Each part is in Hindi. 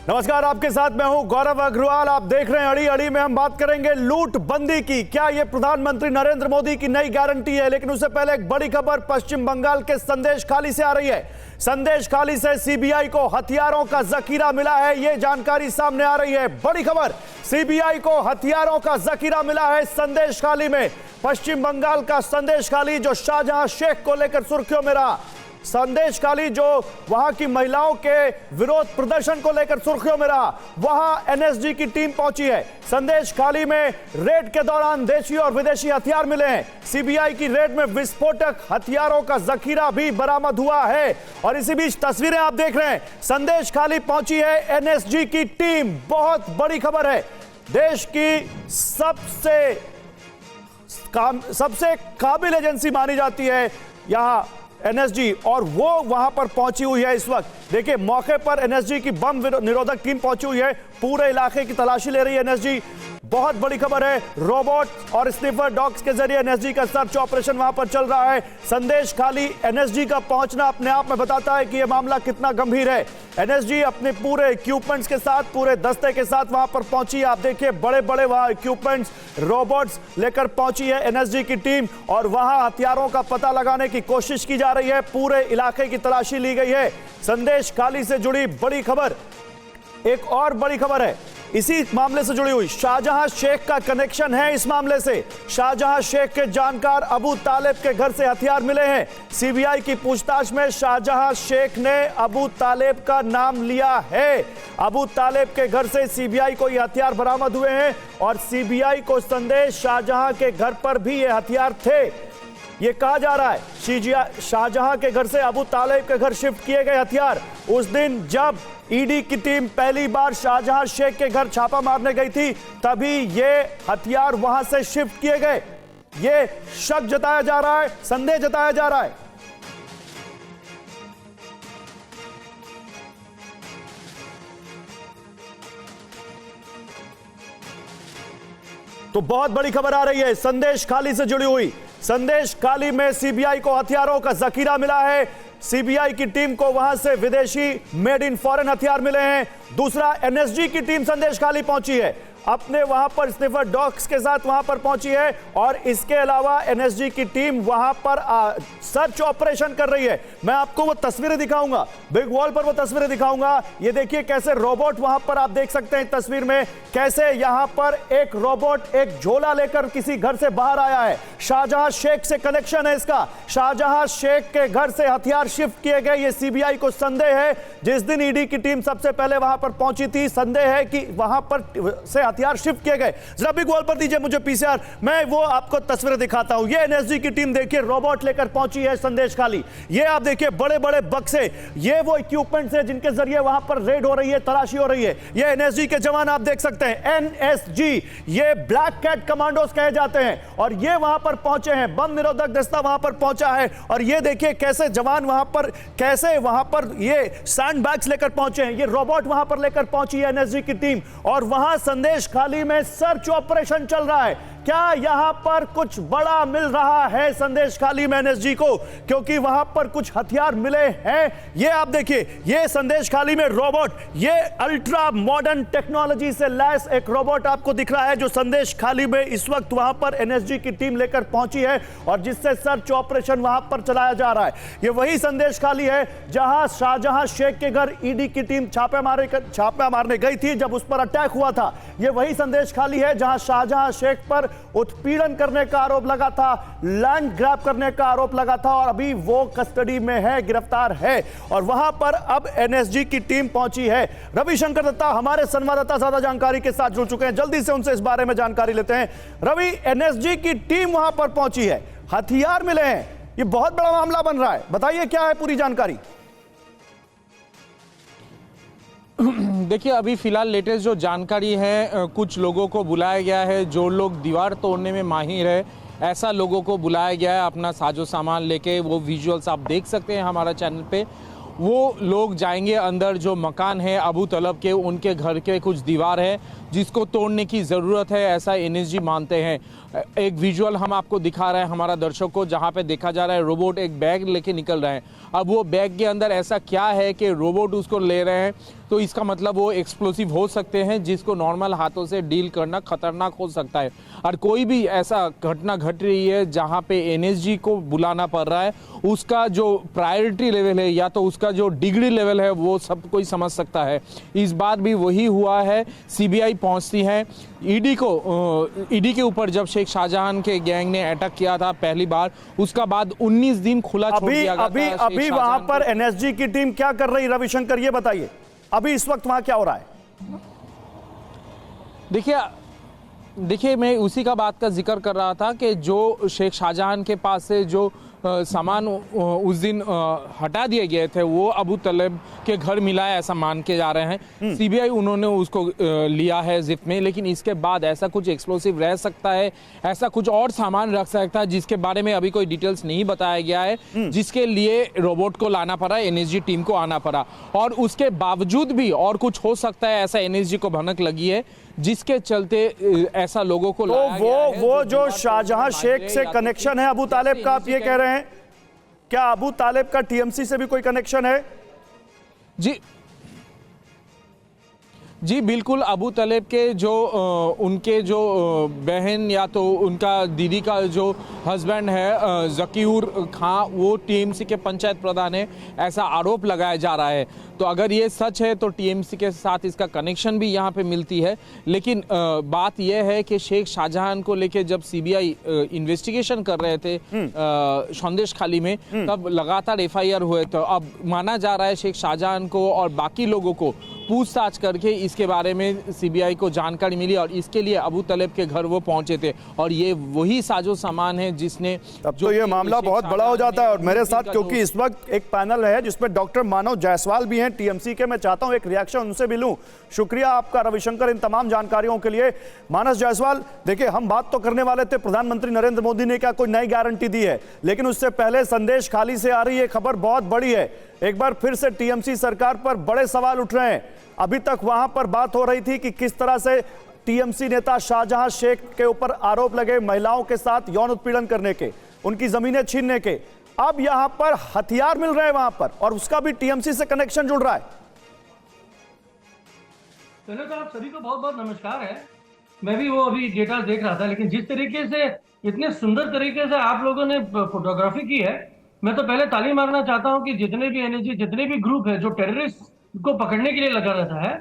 नमस्कार, आपके साथ मैं हूं गौरव अग्रवाल। आप देख रहे हैं अड़ी अड़ी में हम बात करेंगे लूट बंदी की। क्या यह प्रधानमंत्री नरेंद्र मोदी की नई गारंटी है? लेकिन उससे पहले एक बड़ी खबर पश्चिम बंगाल के संदेश खाली से आ रही है। संदेश खाली से सीबीआई को हथियारों का जखीरा मिला है, यह जानकारी सामने आ रही है। बड़ी खबर, सीबीआई को हथियारों का जखीरा मिला है संदेश खाली में। पश्चिम बंगाल का संदेश खाली जो शाहजहां शेख को लेकर सुर्खियों में रहा, संदेश खाली जो वहां की महिलाओं के विरोध प्रदर्शन को लेकर सुर्खियों में रहा, वहां एनएसजी की टीम पहुंची है। संदेश खाली में रेड के दौरान देशी और विदेशी हथियार मिले हैं। सीबीआई की रेड में विस्फोटक हथियारों का जखीरा भी बरामद हुआ है। और इसी बीच तस्वीरें आप देख रहे हैं, संदेश खाली पहुंची है एनएसजी की टीम। बहुत बड़ी खबर है, देश की सबसे काबिल एजेंसी मानी जाती है यहां एनएसजी, और वो वहां पर पहुंची हुई है इस वक्त। देखिए, मौके पर एनएसजी की बम निरोधक टीम पहुंची हुई है, पूरे इलाके की तलाशी ले रही है एनएसजी। बहुत बड़ी खबर है, रोबोट और स्निफर डॉग्स के जरिए एनएसजी का सर्च ऑपरेशन वहां पर चल रहा है। संदेश खाली एनएसजी का पहुंचना अपने आप में बताता है कि यह मामला कितना गंभीर है। एनएसजी अपने पूरे इक्विपमेंट्स के साथ, पूरे दस्ते के साथ वहां पर पहुंची है। आप देखिए, बड़े बड़े वहां इक्विपमेंट्स, रोबोट्स लेकर पहुंची है एनएसजी की टीम, और वहां हथियारों का पता लगाने की कोशिश की जा रही है। पूरे इलाके की तलाशी ली गई है। संदेश खाली से जुड़ी बड़ी खबर, एक और बड़ी खबर है इसी मामले से जुड़ी हुई। शाहजहां शेख का कनेक्शन है इस मामले से। शाहजहां शेख के जानकार अबू तालेब के घर से हथियार मिले हैं। सीबीआई की पूछताछ में शाहजहां शेख ने अबू तालेब का नाम लिया है। अबू तालेब के घर से सीबीआई को ये हथियार बरामद हुए हैं, और सीबीआई को संदेश शाहजहां के घर पर भी ये हथियार थे। ये कहा जा रहा है शाहजहां के घर से अबू तालेब के घर शिफ्ट किए गए हथियार उस दिन जब ईडी की टीम पहली बार शाहजहां शेख के घर छापा मारने गई थी, तभी ये हथियार वहां से शिफ्ट किए गए। ये शक जताया जा रहा है, संदेह जताया जा रहा है। तो बहुत बड़ी खबर आ रही है संदेश खाली से जुड़ी हुई। संदेश खाली में सीबीआई को हथियारों का जखीरा मिला है। सीबीआई की टीम को वहां से विदेशी मेड इन फॉरेन हथियार मिले हैं। दूसरा, एनएसजी की टीम संदेश खाली पहुंची है, अपने वहां पर स्निफर डॉग्स के साथ वहां पर पहुंची है, और इसके अलावा एनएसजी की टीम वहां पर सर्च ऑपरेशन कर रही है। मैं आपको वो तस्वीरें दिखाऊंगा, बिग वॉल पर वो तस्वीरें दिखाऊंगा। ये देखिए कैसे रोबोट वहां पर, आप देख सकते हैं तस्वीर में, कैसे यहां पर एक रोबोट एक झोला लेकर किसी घर से बाहर आया है। शाहजहां शेख से कनेक्शन है इसका। शाहजहां शेख के घर से हथियार शिफ्ट किए गए, ये सीबीआई को संदेह है। जिस दिन ईडी की टीम सबसे पहले वहां पर पहुंची थी, संदेह है कि वहां पर से हथियार शिफ्ट किए गए। जरा बिग वॉल पर दीजिए मुझे पीसीआर, मैं वो आपको तस्वीरें दिखाता हूं। ये एनएसजी की टीम देखिए रोबोट लेकर पहुंची है संदेश खाली। ये आप देखिए बड़े बड़े बक्से, ये वो इक्विपमेंट्स हैं जिनके जरिए वहां पर रेड हो रही है, तलाशी हो रही है। ये एनएसजी के जवान आप देख सकते हैं, एनएसजी, ये ब्लैक कैट कमांडोज कहे जाते हैं, और ये वहां पर पहुंचे हैं। बम निरोधक दस्ता वहां पर पहुंचा है, और ये देखिए कैसे जवान वहां पर, कैसे वहां पर ये सैंड बैग्स लेकर पहुंचे हैं। ये रोबोट वहां पर लेकर पहुंची है एनएसजी की टीम, और वहां संदेश खाली में सर्च ऑपरेशन चल रहा है। क्या यहां पर कुछ बड़ा मिल रहा है संदेश खाली में एनएसजी को? क्योंकि वहां पर कुछ हथियार मिले हैं। ये आप देखिए, ये संदेश खाली में रोबोट, ये अल्ट्रा मॉडर्न टेक्नोलॉजी से लैस एक रोबोट आपको दिख रहा है, जो संदेश खाली में इस वक्त वहां पर एनएसजी की टीम लेकर पहुंची है, और जिससे सर्च ऑपरेशन वहां पर चलाया जा रहा है। ये वही संदेश खाली है जहां शाहजहां शेख के घर ईडी की टीम छापा मारने गई थी जब उस पर अटैक हुआ था। ये वही संदेश खाली है जहां शाहजहां शेख पर उत्पीड़न करने का आरोप लगा था, लैंड ग्रैब करने का आरोप लगा था, और अभी वो कस्टडी में है, गिरफ्तार है, और वहां पर अब एनएसजी की टीम पहुंची है। रविशंकर दत्ता हमारे संवाददाता ज्यादा जानकारी के साथ जुड़ चुके हैं, जल्दी से उनसे इस बारे में जानकारी लेते हैं। रवि, एनएसजी की टीम वहां पर पहुंची है, हथियार मिले हैं, ये बहुत बड़ा मामला बन रहा है, बताइए क्या है पूरी जानकारी? देखिए, अभी फिलहाल लेटेस्ट जो जानकारी है, कुछ लोगों को बुलाया गया है जो लोग दीवार तोड़ने में माहिर है, ऐसा लोगों को बुलाया गया है अपना साजो सामान लेके। वो विजुअल्स आप देख सकते हैं हमारा चैनल पे। वो लोग जाएंगे अंदर, जो मकान है अबू तलब के, उनके घर के कुछ दीवार है जिसको तोड़ने की ज़रूरत है, ऐसा एनएसजी मानते हैं। एक विजुअल हम आपको दिखा रहे हैं हमारा दर्शक को, जहाँ पे देखा जा रहा है रोबोट एक बैग लेके निकल रहे हैं। अब वो बैग के अंदर ऐसा क्या है कि रोबोट उसको ले रहे हैं, तो इसका मतलब वो एक्सप्लोसिव हो सकते हैं, जिसको नॉर्मल हाथों से डील करना खतरनाक हो सकता है। और कोई भी ऐसा घटना घट रही है जहां पे एनएसजी को बुलाना पड़ रहा है, उसका जो प्रायोरिटी लेवल है या तो उसका जो डिग्री लेवल है वो सब कोई समझ सकता है। इस बार भी वही हुआ है। सीबीआई पहुंचती है ईडी के ऊपर। जब शेख शाहजहां के गैंग ने अटैक किया था पहली बार, उसका बाद 19 दिन खुला छोड़ दिया गया था। अभी वहां पर एनएसजी की टीम क्या कर रही, रविशंकर ये बताइए, अभी इस वक्त वहां क्या हो रहा है? देखिए मैं उसी का बात का जिक्र कर रहा था कि जो शेख शाहजहां के पास से जो सामान उस दिन हटा दिए गए थे वो अबू तलेब के घर मिला है, ऐसा मान के जा रहे हैं। सीबीआई उन्होंने उसको लिया है जिप में, लेकिन इसके बाद ऐसा कुछ एक्सप्लोसिव रह सकता है, ऐसा कुछ और सामान रख सकता है जिसके बारे में अभी कोई डिटेल्स नहीं बताया गया है, जिसके लिए रोबोट को लाना पड़ा, एनएसजी टीम को आना पड़ा। और उसके बावजूद भी और कुछ हो सकता है, ऐसा एनएसजी को भनक लगी है, जिसके चलते ऐसा लोगों को लाया गया है। वो जो शाहजहां शेख से कनेक्शन है अबू तालेब का, आप ये कह रहे हैं, क्या अबू तालेब का टीएमसी से भी कोई कनेक्शन है? जी बिल्कुल। अबू तलेब के जो उनके जो बहन या तो उनका दीदी का जो हस्बैंड है जकीउर खां, वो टीएमसी के पंचायत प्रधान है, ऐसा आरोप लगाया जा रहा है। तो अगर ये सच है तो टीएमसी के साथ इसका कनेक्शन भी यहाँ पे मिलती है। लेकिन बात यह है कि शेख शाहजहां को लेके जब सीबीआई इन्वेस्टिगेशन कर रहे थे संदेश खाली में, तब लगातार एफआईआर हुए। तो अब माना जा रहा है शेख शाहजहां को और बाकी लोगों को पूछताछ करके इसके बारे में सीबीआई को जानकारी मिली और इसके लिए अबू तलेब के घर वो पहुंचे थे। और ये वही साजो सामान है जिसने तब तो ये मामला बहुत बड़ा हो जाता है। और मेरे साथ क्योंकि इस वक्त एक पैनल है जिसमें डॉक्टर मानव जायसवाल भी हैं टीएमसी के, मैं चाहता हूं एक रिएक्शन उनसे भी लूं। शुक्रिया आपका रविशंकर इन तमाम जानकारियों के लिए। मानस जायसवाल, देखिए हम बात तो करने वाले थे, प्रधानमंत्री नरेंद्र मोदी ने क्या कोई नई गारंटी दी है, लेकिन उससे पहले संदेश खाली से आ रही है खबर बहुत बड़ी है। एक बार फिर से टीएमसी सरकार पर बड़े सवाल उठ रहे हैं। अभी तक वहां पर बात हो रही थी कि किस तरह से टीएमसी नेता शाहजहां शेख के ऊपर आरोप लगे महिलाओं के साथ यौन उत्पीड़न करने के, उनकी जमीनें छीनने के। अब यहां पर हथियार मिल रहे हैं वहां पर, और उसका भी टीएमसी से कनेक्शन जुड़ रहा है। पहले तो आप सभी को बहुत बहुत नमस्कार है। मैं भी वो अभी डेटा देख रहा था, लेकिन जिस तरीके से इतने सुंदर तरीके से आप लोगों ने फोटोग्राफी की है, मैं तो पहले ताली मारना चाहता हूं कि जितने भी एनएसजी, जितने भी ग्रुप है जो टेररिस्ट को पकड़ने के लिए लगा रहता है,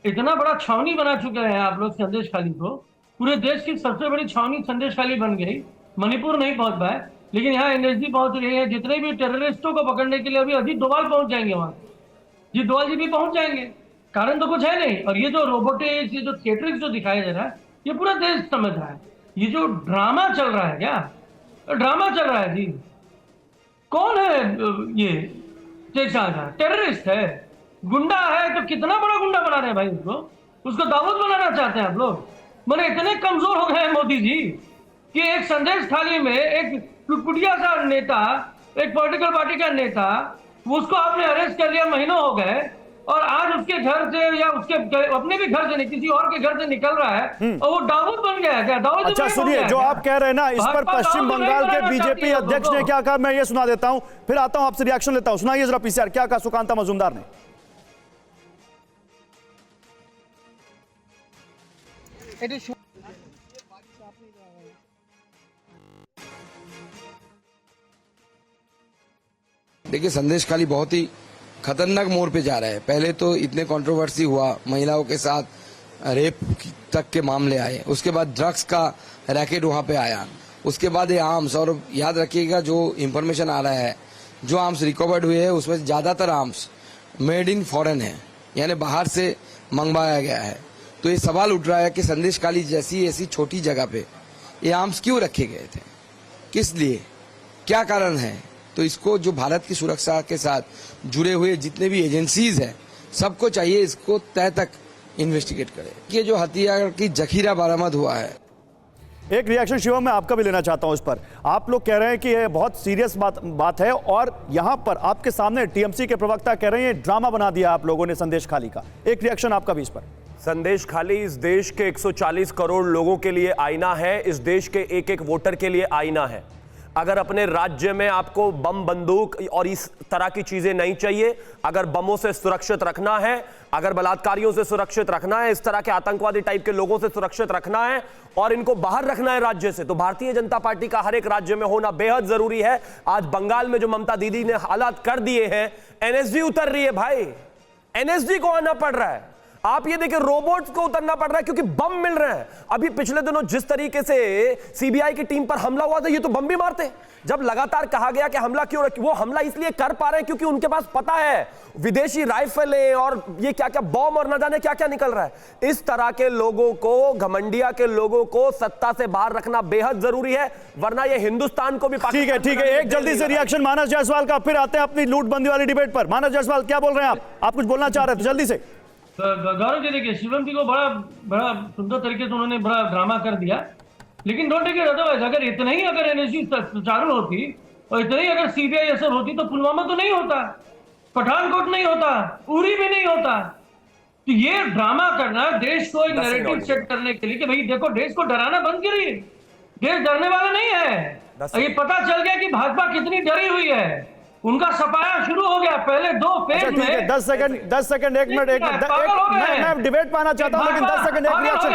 इतना बड़ा छावनी बना चुके हैं आप लोग संदेश खाली को। पूरे देश की सबसे बड़ी छावनी संदेश खाली बन गई। मणिपुर नहीं पहुंच पाए, लेकिन यहाँ एनएसजी पहुंच रही है। जितने भी टेररिस्टों को पकड़ने के लिए अभी अजीत डोभाल पहुंच जाएंगे, वहां अजीत डोभाल जी भी पहुंच जाएंगे। कारण तो कुछ है नहीं। और ये जो रोबोटिक्स, ये जो थिएटरिक्स जो दिखाया जा रहा है, ये पूरा देश समझ रहा है। ये जो ड्रामा चल रहा है, क्या ड्रामा चल रहा है जी? कौन है ये शेख शाहजहां? टेररिस्ट है, गुंडा है। तो कितना बड़ा गुंडा बना रहे हैं भाई उसको दाऊद बनाना चाहते हैं आप लोग। मैंने इतने कमजोर हो गए हैं मोदी जी कि एक संदेश खाली में एक टुकड़िया सा नेता, एक पॉलिटिकल पार्टी का नेता, उसको आपने अरेस्ट कर लिया, महीनों हो गए, और आज उसके घर से या उसके अपने भी घर से नहीं, किसी और के घर से निकल रहा है और वो दाऊद बन गया है क्या? दाऊद अच्छा सुनिए, जो आप कह रहे हैं ना, इस पर पश्चिम बंगाल के बीजेपी अध्यक्ष ने क्या कहा, मैं ये सुना देता हूं, फिर आता हूं आपसे रिएक्शन लेता हूं। सुनाइए जरा पीसीआर, क्या कहा सुकांता मजूमदार ने? देखिए, संदेश खाली बहुत ही खतरनाक मोड़ पे जा रहा है। पहले तो इतने कंट्रोवर्सी हुआ, महिलाओं के साथ रेप तक के मामले आए, उसके बाद ड्रग्स का रैकेट वहां पे आया, उसके बाद ये आर्म्स। और याद रखिएगा, जो इंफॉर्मेशन आ रहा है, जो आर्म्स रिकवर्ड हुए हैं उसमें ज्यादातर आर्म्स मेड इन फॉरेन है, यानी बाहर से मंगवाया गया है। तो ये सवाल उठ रहा है कि संदेश खाली जैसी ऐसी छोटी जगह पे ये आर्म्स क्यों रखे गए थे, किस लिए, क्या कारण है? तो इसको जो भारत की सुरक्षा के साथ जुड़े हुए जितने भी एजेंसीज हैं, सबको चाहिए इसको तय तक इन्वेस्टिगेट करें। ये जो हथियार की जखीरा बरामद हुआ है। एक रिएक्शन शिवम मैं आपका भी लेना चाहता हूं इस पर। आप लोग कह रहे हैं कि ये बहुत सीरियस बात है, और यहां पर आपके सामने टीएमसी के प्रवक्ता कह रहे हैं ड्रामा बना दिया आप लोगों ने संदेश खाली का। एक रिएक्शन आपका भी इस पर। संदेश खाली इस देश के 140 करोड़ लोगों के लिए आईना है, इस देश के एक एक वोटर के लिए आईना है। अगर अपने राज्य में आपको बम बंदूक और इस तरह की चीजें नहीं चाहिए, अगर बमों से सुरक्षित रखना है, अगर बलात्कारियों से सुरक्षित रखना है, इस तरह के आतंकवादी टाइप के लोगों से सुरक्षित रखना है और इनको बाहर रखना है राज्य से, तो भारतीय जनता पार्टी का हर एक राज्य में होना बेहद जरूरी है। आज बंगाल में जो ममता दीदी ने हालात कर दिए हैं, एनएसजी उतर रही है भाई, एनएसजी को आना पड़ रहा है। आप ये देखिए रोबोट्स को उतरना पड़ रहा है क्योंकि बम मिल रहे हैं। अभी पिछले दिनों जिस तरीके से सीबीआई की टीम पर हमला हुआ था, ये तो बम भी मारते। जब लगातार कहा गया कि हमला क्यों, वो हमला इसलिए कर पा रहे हैं क्योंकि उनके पास पता है विदेशी राइफलें और ये क्या क्या बम और न जाने क्या क्या निकल रहा है। इस तरह के लोगों को, घमंडिया के लोगों को सत्ता से बाहर रखना बेहद जरूरी है, वरना ये हिंदुस्तान को भी। ठीक है, एक जल्दी से रिएक्शन मानस जायसवाल का, फिर आते हैं अपनी लूटबंदी वाली डिबेट पर। मानस जायसवाल क्या बोल रहे हैं आप कुछ बोलना चाह रहे थे, जल्दी से। गौरव जी देखिए, शिवम जी को बड़ा सुंदर तरीके से उन्होंने बड़ा ड्रामा कर दिया, लेकिन डोंट टेक इट अदरवाइज। अगर इतना ही अगर एनएसजी सुचारू होती और इतना ही अगर सीबीआई असर होती तो पुलवामा तो नहीं होता, पठानकोट नहीं होता, उरी भी नहीं होता। तो ये ड्रामा करना देश को एक नैरेटिव सेट करने के लिए कि भाई देखो देश को डराना बंद करिए, देश डरने वाला नहीं है। ये पता चल गया कि भाजपा कितनी डरी हुई है, उनका सफाया शुरू हो गया पहले 2 फेज में। 10 सेकंड 1 मिनट मैं डिबेट पाना चाहता हूं, लेकिन 10 सेकंड एक रिएक्शन।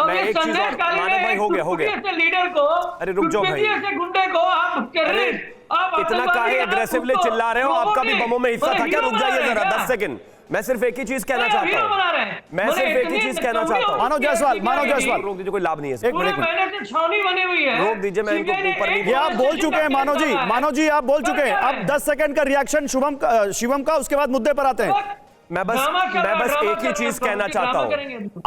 मैं एक चीज और, मानव भाई हो गया लीडर को, अरे रुक जाओ भाई, गुंडे को आप इतना काहे एग्रेसिवली चिल्ला रहे हो? आपका भी बमों में हिस्सा था क्या? रुक जाइए जरा 10 सेकंड। मैं सिर्फ एक ही चीज कहना चाहता हूँ, मानव जायसवाल रोक दीजिए, कोई लाभ नहीं है। एक मिनट छावनी बनी हुई है, रोक दीजिए, मैं इनको ऊपर नहीं। ये आप बोल चुके हैं मानव जी आप बोल चुके हैं। अब 10 सेकंड का रिएक्शन शिवम का, उसके बाद मुद्दे पर आते हैं। मैं बस एक ही चीज कहना चाहता हूं,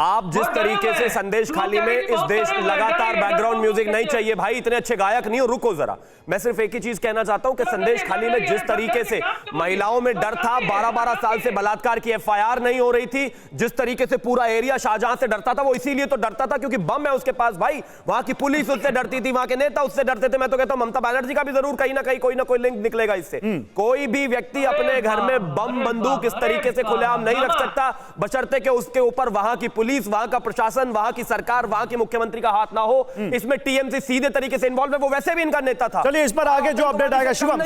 आप जिस तरीके से संदेश खाली में, इस देश लगातार बैकग्राउंड म्यूजिक नहीं चाहिए भाई, इतने अच्छे गायक नहीं हो, रुको जरा। मैं सिर्फ एक ही चीज कहना चाहता हूं कि संदेश खाली में जिस तरीके से महिलाओं में डर था, 12-12 साल से बलात्कार की एफआईआर नहीं हो रही थी, जिस तरीके से पूरा एरिया शाहजहां से डरता था, वो इसीलिए तो डरता था क्योंकि बम है उसके पास भाई। वहां की पुलिस उससे डरती थी, वहां के नेता उससे डरते थे। मैं तो कहता हूं ममता बनर्जी का भी जरूर कहीं ना कहीं कोई ना कोई लिंक निकलेगा इससे। कोई भी व्यक्ति अपने घर में बम बंदूक इस तरीके से खुलेआम नहीं रख सकता, बशर्ते कि उसके ऊपर वहां की पुलिस, वहां का प्रशासन, वहां की सरकार, वहां के मुख्यमंत्री का हाथ ना हो। इसमें टीएमसी सीधे तरीके से इन्वॉल्व है, वो वैसे भी इनका नेता था। चलिए इस पर आगे जो अपडेट आएगा, शिवम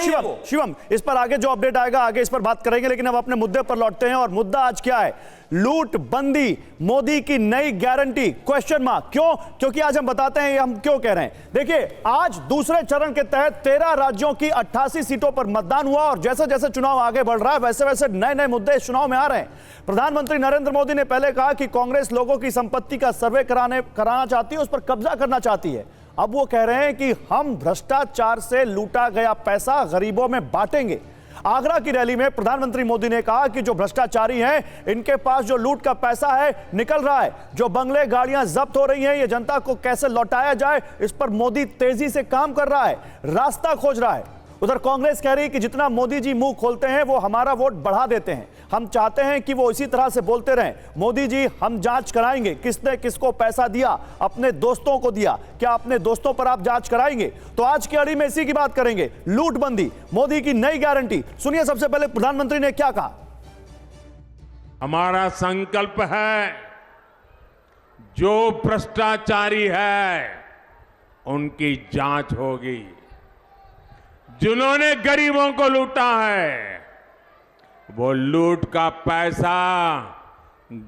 इस पर आगे जो अपडेट आएगा आगे इस पर बात करेंगे, लेकिन अब अपने मुद्दे पर लौटते हैं। और मुद्दा आज क्या है? लूट बंदी, मोदी की नई गारंटी, क्वेश्चन मार्क। क्यों? क्योंकि आज हम बताते हैं हम क्यों कह रहे हैं। देखिए, आज दूसरे चरण के तहत 13 राज्यों की 88 सीटों पर मतदान हुआ और जैसे जैसे चुनाव आगे बढ़ रहा है वैसे वैसे नए नए मुद्दे इस चुनाव में आ रहे हैं। प्रधानमंत्री नरेंद्र मोदी ने पहले कहा कि कांग्रेस लोगों की संपत्ति का सर्वे कराना चाहती है, उस पर कब्जा करना चाहती है। अब वो कह रहे हैं कि हम भ्रष्टाचार से लूटा गया पैसा गरीबों में बांटेंगे। आगरा की रैली में प्रधानमंत्री मोदी ने कहा कि जो भ्रष्टाचारी हैं, इनके पास जो लूट का पैसा है निकल रहा है, जो बंगले गाड़ियां जब्त हो रही हैं, ये जनता को कैसे लौटाया जाए, इस पर मोदी तेजी से काम कर रहा है, रास्ता खोज रहा है। उधर कांग्रेस कह रही है कि जितना मोदी जी मुंह खोलते हैं वो हमारा वोट बढ़ा देते हैं, हम चाहते हैं कि वो इसी तरह से बोलते रहें। मोदी जी हम जांच कराएंगे, किसने किसको पैसा दिया, अपने दोस्तों को दिया, क्या अपने दोस्तों पर आप जांच कराएंगे? तो आज की अड़ी में इसी की बात करेंगे, लूटबंदी, मोदी की नई गारंटी। सुनिए सबसे पहले प्रधानमंत्री ने क्या कहा। हमारा संकल्प है जो भ्रष्टाचारी है उनकी जांच होगी, जिन्होंने गरीबों को लूटा है वो लूट का पैसा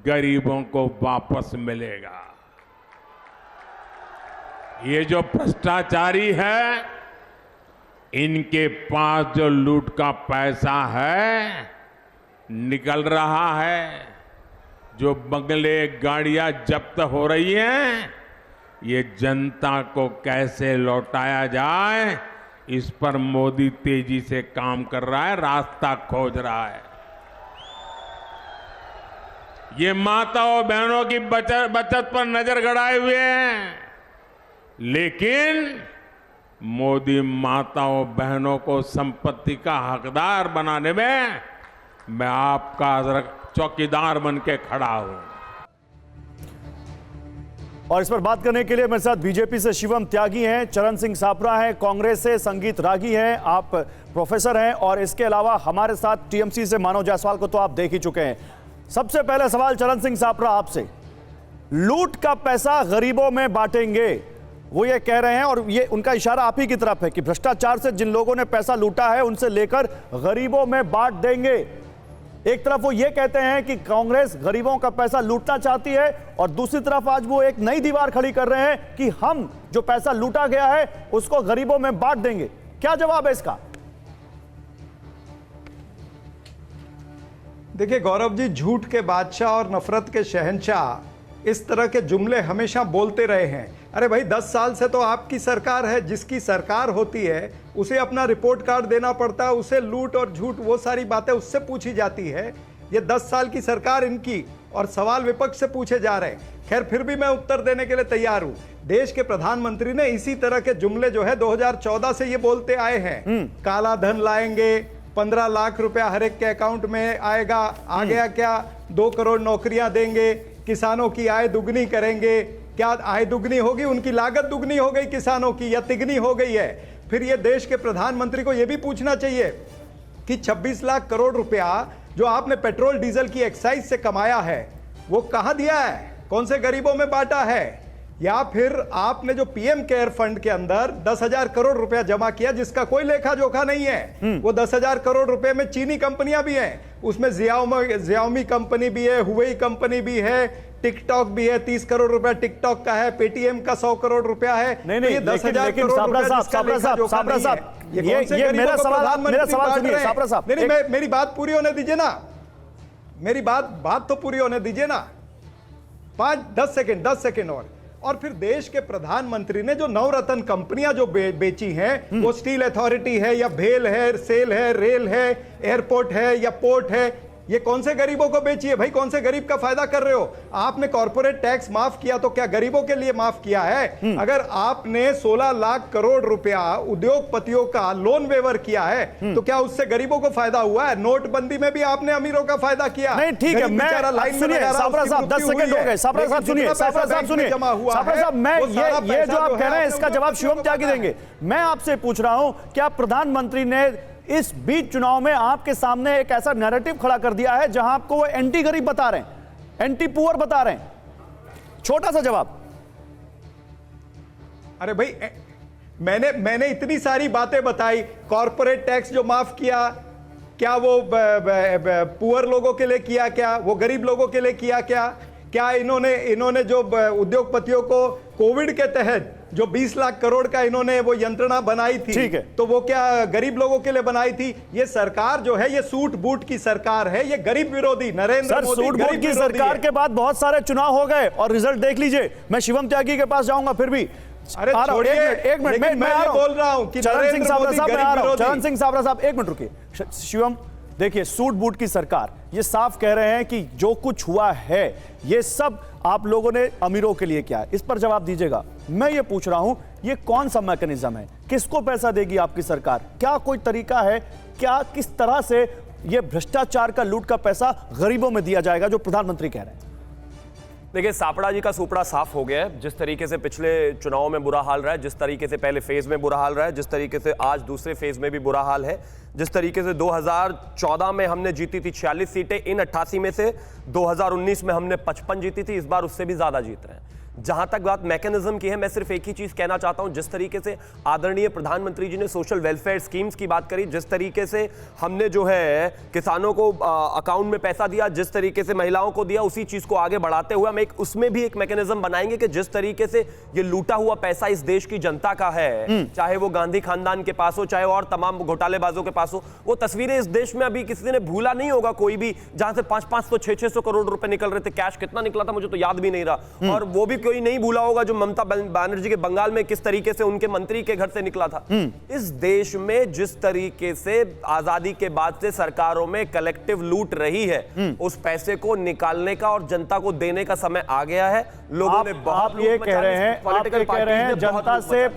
गरीबों को वापस मिलेगा। ये जो भ्रष्टाचारी है, इनके पास जो लूट का पैसा है निकल रहा है, जो बंगले गाड़ियां जब्त हो रही हैं, ये जनता को कैसे लौटाया जाए, इस पर मोदी तेजी से काम कर रहा है, रास्ता खोज रहा है। ये माताओं बहनों की बचत पर नजर गड़ाए हुए हैं, लेकिन मोदी माताओं बहनों को संपत्ति का हकदार बनाने में मैं आपका चौकीदार बन के खड़ा हूं। और इस पर बात करने के लिए मेरे साथ बीजेपी से शिवम त्यागी हैं, चरण सिंह सापरा हैं, कांग्रेस से संगीत रागी हैं, आप प्रोफेसर हैं, और इसके अलावा हमारे साथ टीएमसी से मानव जायसवाल को तो आप देख ही चुके हैं। सबसे पहले सवाल चरण सिंह सापरा आपसे, लूट का पैसा गरीबों में बांटेंगे, वो ये कह रहे हैं, और ये उनका इशारा आप ही की तरफ है, कि भ्रष्टाचार से जिन लोगों ने पैसा लूटा है उनसे लेकर गरीबों में बांट देंगे। एक तरफ वो ये कहते हैं कि कांग्रेस गरीबों का पैसा लूटना चाहती है, और दूसरी तरफ आज वो एक नई दीवार खड़ी कर रहे हैं कि हम जो पैसा लूटा गया है उसको गरीबों में बांट देंगे। क्या जवाब है इसका? देखिए गौरव जी, झूठ के बादशाह और नफरत के शहंशाह इस तरह के जुमले हमेशा बोलते रहे हैं। अरे भाई 10 साल से तो आपकी सरकार है, जिसकी सरकार होती है उसे अपना रिपोर्ट कार्ड देना पड़ता है, उसे लूट और झूठ वो सारी बातें उससे पूछी जाती है। ये 10 साल की सरकार इनकी, और सवाल विपक्ष से पूछे जा रहे हैं। खैर फिर भी मैं उत्तर देने के लिए तैयार हूं। देश के प्रधानमंत्री ने इसी तरह के जुमले जो है 2014 से ये बोलते आए हैं, काला धन लाएंगे, 15 लाख रुपया हर एक के अकाउंट में आएगा। आ गया क्या? 2 करोड़ नौकरियां देंगे, किसानों की आय दुगनी करेंगे। क्या आय दुगनी होगी? उनकी लागत दुगनी हो गई किसानों की, या तिगनी हो गई है? फिर ये देश के प्रधानमंत्री को यह भी पूछना चाहिए कि 26 लाख करोड़ रुपया जो आपने पेट्रोल डीजल की एक्साइज से कमाया है वो कहां दिया है, कौन से गरीबों में बांटा है? या फिर आपने जो पीएम केयर फंड के अंदर 10,000 करोड़ रुपया जमा किया जिसका कोई लेखा जोखा नहीं है, वो 10,000 करोड़ रुपए में चीनी कंपनियां भी हैं, उसमें जियाओमी कंपनी भी है, हुवेई कंपनी भी है, टिकटॉक भी है, 30 करोड़ रुपया टिकटॉक का है, पेटीएम का 100 करोड़ रुपया है। नहीं, तो ये 10,000 करोड़ रुपया ये मेरा सवाल, मेरा सवाल सुनिए सापरा साहब। नहीं, मेरी बात पूरी होने दीजिए ना, मेरी बात तो पूरी होने दीजिए ना। 10 सेकंड और फिर देश के प्रधानमंत्री ने जो नवरत्न कंपनियां जो बेची हैं, वो स्टील अथॉरिटी है या भेल है, सेल है, रेल है, एयरपोर्ट है या पोर्ट है, ये कौन से गरीबों को बेची है भाई? कौन से गरीब का फायदा कर रहे हो? आपने कॉर्पोरेट टैक्स माफ किया तो क्या गरीबों के लिए माफ किया है? अगर आपने 16 लाख करोड़ रुपया उद्योगपतियों का लोन वेवर किया है तो क्या उससे गरीबों को फायदा हुआ है? नोटबंदी में भी आपने अमीरों का फायदा किया। नहीं, ठीक है, मैं सुनिए सापरा साहब, 10 सेकंड हो गए। सापरा साहब सुनिए, सापरा साहब सुनिए, सापरा साहब, मैं ये जो आप कह रहे हैं इसका जवाब शिवम त्यागी देंगे। मैं आपसे पूछ रहा हूं, क्या प्रधानमंत्री ने इस बीच चुनाव में आपके सामने एक ऐसा नैरेटिव खड़ा कर दिया है जहां आपको वो एंटी गरीब बता रहे हैं, एंटी पुअर बता रहे हैं? छोटा सा जवाब। अरे भाई मैंने इतनी सारी बातें बताई, कॉर्पोरेट टैक्स जो माफ किया, क्या वो पुअर लोगों के लिए किया? क्या वो गरीब लोगों के लिए किया? क्या इन्होंने जो उद्योगपतियों को कोविड के तहत जो 20 लाख करोड़ का इन्होंने वो यंत्रणा बनाई थी, ठीक है, तो वो क्या गरीब लोगों के लिए बनाई थी? ये सरकार जो है ये सूट बूट की सरकार है, ये गरीब विरोधी नरेंद्र मोदी सूट बूट की सरकार के बाद बहुत सारे चुनाव हो गए और रिजल्ट देख लीजिए। मैं शिवम त्यागी के पास जाऊंगा फिर भी। अरे छोड़िए, एक मिनट मैं बोल रहा हूं कि चरण सिंह साबरा साहब, मैं आ रहा हूं। चरण सिंह साबरा साहब 1 मिनट रुकिए। शिवम देखिए, सूट बूट की सरकार ये साफ कह रहे हैं कि जो कुछ हुआ है ये सब आप लोगों ने अमीरों के लिए किया है, इस पर जवाब दीजिएगा। मैं ये पूछ रहा हूं, ये कौन सा मैकेनिज्म है? किसको पैसा देगी आपकी सरकार? क्या कोई तरीका है? क्या किस तरह से ये भ्रष्टाचार का लूट का पैसा गरीबों में दिया जाएगा जो प्रधानमंत्री कह रहे हैं? देखिए, सापड़ा जी का सुपड़ा साफ हो गया है। जिस तरीके से पिछले चुनाव में बुरा हाल रहा है, जिस तरीके से पहले फेज में बुरा हाल रहा है, जिस तरीके से आज दूसरे फेज में भी बुरा हाल है, जिस तरीके से 2014 में हमने जीती थी 46 सीटें, इन 88 में से 2019 में हमने 55 जीती थी, इस बार उससे भी ज्यादा जीत रहे हैं। जहां तक बात मैकेनिज्म की है, मैं सिर्फ एक ही चीज कहना चाहता हूं, जिस तरीके से आदरणीय प्रधानमंत्री जी ने सोशल वेलफेयर स्कीम्स की बात करी, जिस तरीके से हमने जो है किसानों को अकाउंट में पैसा दिया, जिस तरीके से महिलाओं को दिया, उसी चीज को आगे बढ़ाते हुए हम उसमें भी एक मैकेनिज्म बनाएंगे कि जिस तरीके से ये लूटा हुआ पैसा इस देश की जनता का है, चाहे वो गांधी खानदान के पास हो, चाहे और तमाम घोटालेबाजों के पास हो, वो तस्वीरें इस देश में अभी किसी ने भूला नहीं होगा कोई भी, जहां से 500 600 करोड़ रुपए निकल रहे थे। कैश कितना निकला था मुझे तो याद भी नहीं रहा, और वो भी कोई नहीं भूला होगा जो ममता बनर्जी के बंगाल में किस तरीके से उनके मंत्री के घर से निकला था। इस देश में जिस तरीके से आजादी के बाद से सरकारों में कलेक्टिव लूट रही है, उस पैसे को निकालने का और जनता को देने का समय आ गया है। लोगों ने बहुत ये कह रहे हैं जनता से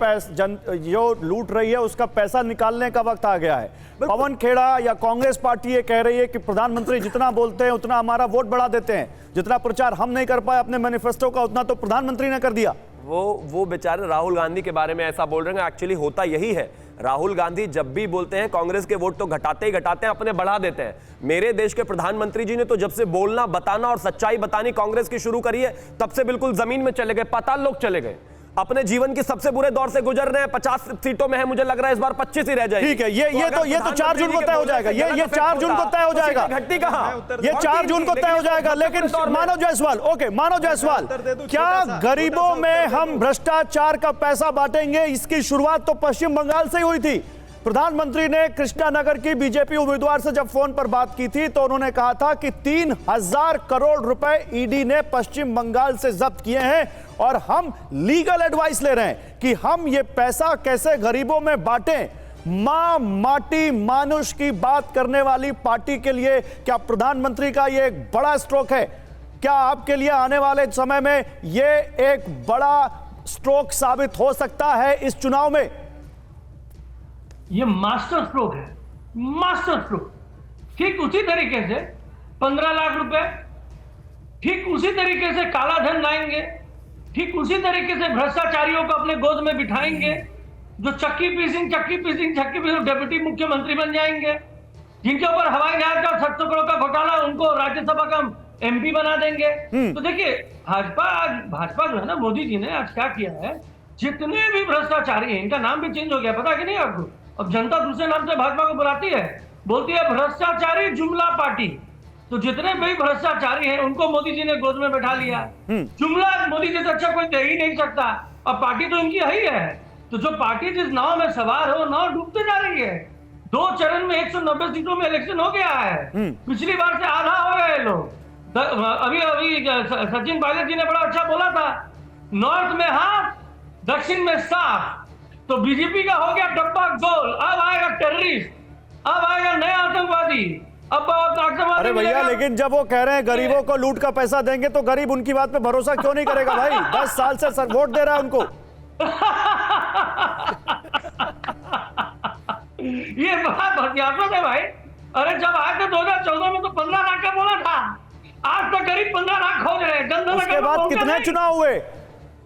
जो लूट रही है उसका पैसा निकालने का वक्त आ गया है। पवन खेड़ा या कांग्रेस पार्टी ये कह रही है कि प्रधानमंत्री जितना बोलते हैं उतना हमारा वोट बढ़ा देते हैं, जितना प्रचार हम नहीं कर पाए अपने मैनिफेस्टो का उतना तो प्रधानमंत्री ने कर दिया। वो बेचारे राहुल गांधी के बारे में ऐसा बोल रहे हैं। एक्चुअली होता यही है, राहुल गांधी जब भी बोलते हैं कांग्रेस के वोट तो घटाते ही घटाते हैं, अपने बढ़ा देते हैं। मेरे देश के प्रधानमंत्री जी ने तो जब से बोलना, बताना और सच्चाई बतानी कांग्रेस की शुरू करी है, तब से बिल्कुल जमीन में चले गए, पाताल लोक चले गए। अपने जीवन की सबसे बुरे दौर से गुजर रहे हैं। 50 सीटों में है, मुझे लग रहा है इस बार 25 ही रह जाएगी। ठीक है, ये तो 4 जून को तय हो जाएगा। ये 4 जून को तय हो जाएगा। घटती कहां? ये 4 जून को तय हो जाएगा। लेकिन मानव जायसवाल, ओके मानव जायसवाल, क्या गरीबों में हम भ्रष्टाचार का पैसा बांटेंगे? इसकी शुरुआत तो पश्चिम बंगाल से ही हुई थी। प्रधानमंत्री ने कृष्णानगर की बीजेपी उम्मीदवार से जब फोन पर बात की थी तो उन्होंने कहा था कि 3000 करोड़ रुपए ईडी ने पश्चिम बंगाल से जब्त किए हैं और हम लीगल एडवाइस ले रहे हैं कि हम ये पैसा कैसे गरीबों में बांटें। मां माटी मानुष की बात करने वाली पार्टी के लिए क्या प्रधानमंत्री का ये एक बड़ा स्ट्रोक है? क्या आपके लिए आने वाले समय में ये एक बड़ा स्ट्रोक साबित हो सकता है इस चुनाव में? ये मास्टर स्ट्रोक है, मास्टर स्ट्रोक। ठीक उसी तरीके से 15 लाख रुपए, ठीक उसी तरीके से काला धन लाएंगे, ठीक उसी तरीके से भ्रष्टाचारियों को अपने गोद में बिठाएंगे, जो चक्की पीसिंग डेप्यूटी मुख्यमंत्री बन जाएंगे, जिनके ऊपर हवाई जहाज का 700 करोड़ का घोटाला, उनको राज्यसभा का एमपी बना देंगे। तो देखिए भाजपा जो है ना, मोदी जी ने आज क्या किया है, जितने भी भ्रष्टाचारी हैं, इनका नाम भी चेंज हो गया, पता कि नहीं आपको? अब जनता दूसरे नाम से भाजपा को बुलाती है, बोलती है भ्रष्टाचारी जुमला पार्टी। तो जितने भी भ्रष्टाचारी हैं उनको मोदी जी ने गोद में बैठा लिया। जुमला मोदी जी से अच्छा कोई दे ही नहीं सकता, और पार्टी तो इनकी है ही है। तो जो पार्टी जिस नाव में सवार है वो नाव डूबते जा रही है। 2 चरण में 190 सीटों में इलेक्शन हो गया है, पिछली बार से आधा हो गए लोग। अभी सचिन पायलट जी ने बड़ा अच्छा बोला था, नॉर्थ में हाथ, दक्षिण में साफ। तो बीजेपी का हो गया डब्बा गोल, अब आएगा टेररिस्ट, अब आएगा नया आतंकवादी, अब आतंकवादी। अरे भैया, लेकिन जब वो कह रहे हैं गरीबों को लूट का पैसा देंगे तो गरीब उनकी बात पे भरोसा क्यों नहीं करेगा भाई? 10 साल से सर वोट दे रहा है उनको। ये बात हथियारों है भाई। अरे जब आए थे 2014 में तो 15 लाख का बोला था, आज तक करीब 15 लाख खोज रहे हैं। उसके बाद कितने चुनाव हुए?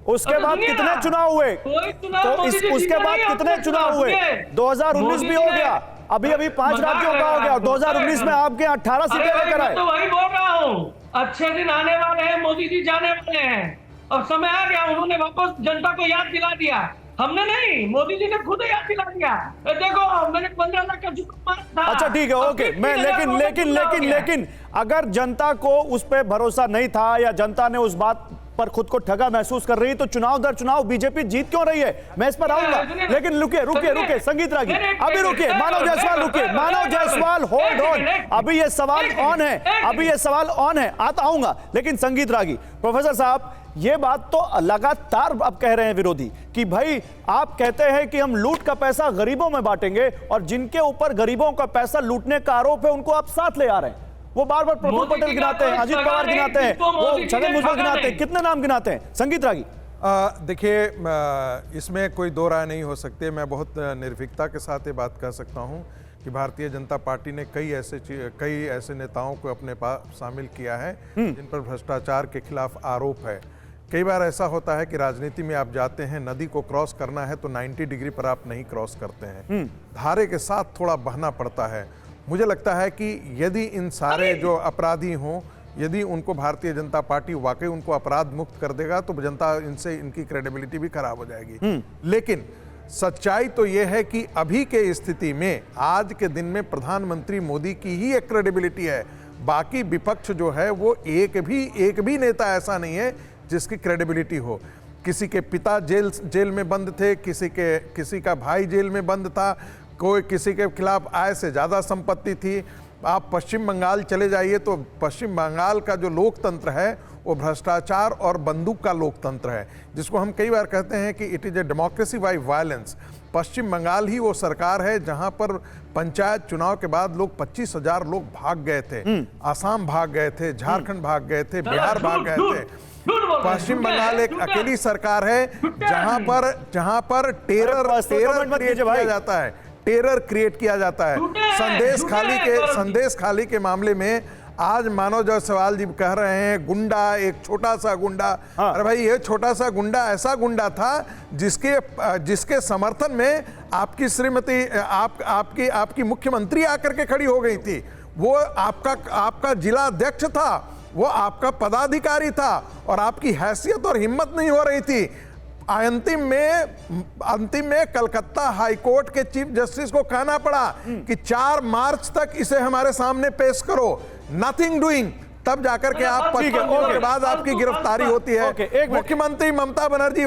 उसके बाद कितने चुनाव हुए? तो उसके बाद कितने चुनाव हुए? 2019 भी हो गया, अभी 5 राज्यों का हो गया, और 2019 में आपके 18 सीटें लेकर आए। तो वही बोल रहा हूँ, अच्छे दिन आने वाले हैं, मोदी जी जाने वाले हैं, और समय आ गया। उन्होंने वापस जनता को याद दिला दिया, हमने नहीं, मोदी जी ने खुद याद दिला दिया। देखो मैंने 15 लाख का जुर्माना मारा था। अच्छा ठीक है, ओके, मैं लेकिन अगर जनता को उस पर भरोसा नहीं था या जनता ने उस बात पर खुद को ठगा महसूस कर रही है, तो चुनाव दर चुनाव बीजेपी जीत क्यों रही है? मैं इस पर आऊंगा, लेकिन रुकिए संगीत रागी, अभी रुकिए, मानव जायसवाल रुकिए, मानव जायसवाल होल्ड ऑन, अभी ये सवाल ऑन है, आता आऊंगा। लेकिन संगीत रागी, प्रोफेसर साहब, ये बात तो लगातार अब कह रहे हैं विरोधी कि भाई आप कहते हैं कि हम लूट का पैसा गरीबों में बांटेंगे, और जिनके ऊपर गरीबों का पैसा लूटने का आरोप है उनको आप साथ ले आ रहे हैं। वो बार-बार प्रफुल्ल पटेल गिनाते हैं, अजित पवार गिनाते हैं, वो छगन भुजबल गिनाते हैं, कितने नाम गिनाते हैं? संगीत रागी, देखिए, इसमें कोई दो राय नहीं हो सकती। मैं बहुत निर्भीकता के साथ ये बात कह सकता हूँ कि भारतीय जनता पार्टी ने कई ऐसे नेताओं को अपने पास शामिल किया है जिन पर भ्रष्टाचार के खिलाफ आरोप है। कई बार ऐसा होता है कि राजनीति में आप जाते हैं, नदी को क्रॉस करना है तो 90 डिग्री पर आप नहीं क्रॉस करते हैं, धारे के साथ थोड़ा बहना पड़ता है। मुझे लगता है कि यदि इन सारे जो अपराधी हों, यदि उनको भारतीय जनता पार्टी वाकई उनको अपराध मुक्त कर देगा तो जनता इनकी क्रेडिबिलिटी भी खराब हो जाएगी। लेकिन सच्चाई तो यह है कि अभी के स्थिति में, आज के दिन में प्रधानमंत्री मोदी की ही एक क्रेडिबिलिटी है। बाकी विपक्ष जो है वो एक भी नेता ऐसा नहीं है जिसकी क्रेडिबिलिटी हो। किसी के पिता जेल में बंद थे, किसी का भाई जेल में बंद था, कोई किसी के खिलाफ आय से ज़्यादा संपत्ति थी। आप पश्चिम बंगाल चले जाइए तो पश्चिम बंगाल का जो लोकतंत्र है वो भ्रष्टाचार और बंदूक का लोकतंत्र है, जिसको हम कई बार कहते हैं कि it is a democracy by violence. Paschim Bengal ही वो सरकार है जहां पर पंचायत चुनाव के बाद लोग 25,000 लोग भाग गए थे, आसाम भाग गए थे, झारखंड भाग गए थे, बिहार भाग गए थे। पश्चिम बंगाल एक अकेली सरकार है जहां पर टेरर क्रिएट किया जाता है। संदेश खाली के मामले में आज मानव जायसवाल जी कह रहे हैं गुंडा, एक छोटा सा गुंडा। अरे भाई, ये छोटा सा गुंडा ऐसा गुंडा था जिसके समर्थन में आपकी श्रीमती आपकी मुख्यमंत्री आकर के खड़ी हो गई थी। वो आपका जिला अध्यक्ष था, वो आपका पदाधिकारी था, और आपकी हैसियत और हिम्मत नहीं हो रही थी। अंतिम में कलकत्ता हाईकोर्ट के चीफ जस्टिस को कहना पड़ा कि 4 मार्च तक इसे हमारे सामने पेश करो, नथिंग डूइंग, तब जाकर के आप 55 दिनों के बाद आपकी गिरफ्तारी होती है। मुख्यमंत्री ममता बनर्जी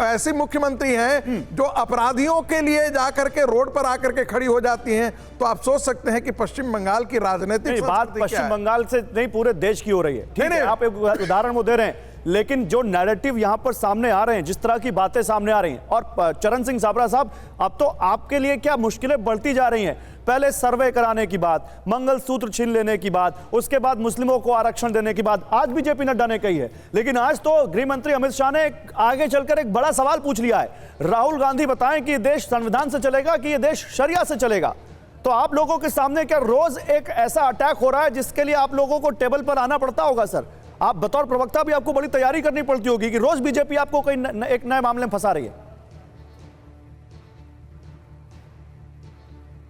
ऐसी मुख्यमंत्री हैं जो अपराधियों के लिए जाकर के रोड पर आकर के खड़ी हो जाती हैं। तो आप सोच सकते हैं कि पश्चिम बंगाल की राजनीतिक बात पश्चिम बंगाल से नहीं, पूरे देश की हो रही है। ठीक है, आप एक उदाहरण वो दे रहे हैं, लेकिन जो नैरेटिव यहां पर सामने आ रहे हैं, जिस तरह की बातें सामने आ रही हैं, और चरण सिंह साबरा साहब, अब तो आपके लिए क्या मुश्किलें बढ़ती जा रही हैं। पहले सर्वे कराने की बात, मंगलसूत्र छीन लेने की बात, उसके बाद मुस्लिमों को आरक्षण देने की बात आज भी जेपी नड्डा ने कही है। लेकिन आज तो गृह मंत्री अमित शाह ने आगे चलकर एक बड़ा सवाल पूछ लिया है, राहुल गांधी बताएं कि ये देश संविधान से चलेगा कि ये देश शरिया से चलेगा। तो आप लोगों के सामने क्या रोज एक ऐसा अटैक हो रहा है जिसके लिए आप लोगों को टेबल पर आना पड़ता होगा? सर, आप बतौर प्रवक्ता भी आपको बड़ी तैयारी करनी पड़ती होगी कि रोज बीजेपी आपको कहीं एक नए मामले में फंसा रही है।